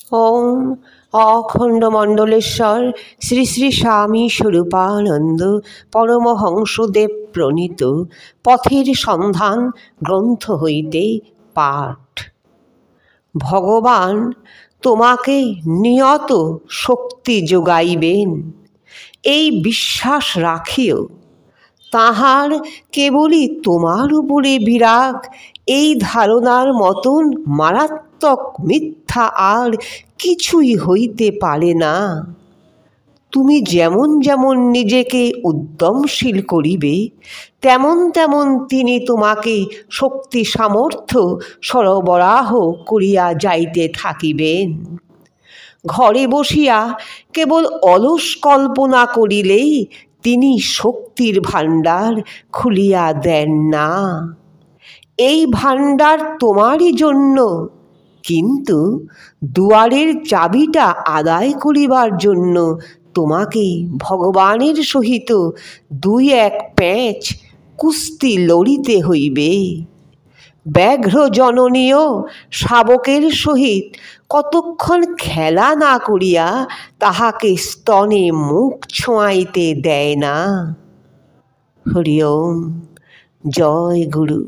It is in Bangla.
ওম অখণ্ডমণ্ডলেশ্বর শ্রী শ্রী স্বামী স্বরূপানন্দ পরমহংসদেব প্রণীত পথের সন্ধান গ্রন্থ হইতে পাঠ। ভগবান তোমাকে নিয়ত শক্তি যোগাইবেন, এই বিশ্বাস রাখিও। তাহার কেবলই তোমার উপরে বিরাগ, এই ধারণার মতন মারাত্মক মিথ্যা আর কিছুই হইতে পারে না। তুমি যেমন যেমন নিজেকে উদ্যমশীল করিবে, তেমন তেমন তিনি তোমাকে শক্তি সামর্থ্য সরবরাহ করিয়া যাইতে থাকিবেন। ঘরে বসিয়া কেবল অলস কল্পনা করিলেই তিনি শক্তির ভাণ্ডার খুলিয়া দেন না। এই ভাণ্ডার তোমারই জন্য, কিন্তু দুয়ারের চাবিটা আদায় করিবার জন্য তোমাকে ভগবানের সহিত দুই এক প্যাঁচ কুস্তি লড়িতে হইবে। ব্যাঘ্র জননীয় শাবকের সহিত কতক্ষণ খেলা না করিয়া তাহাকে স্তনে মুখ ছোঁয়াইতে দেয় না। হরি ওম। জয় গুরু।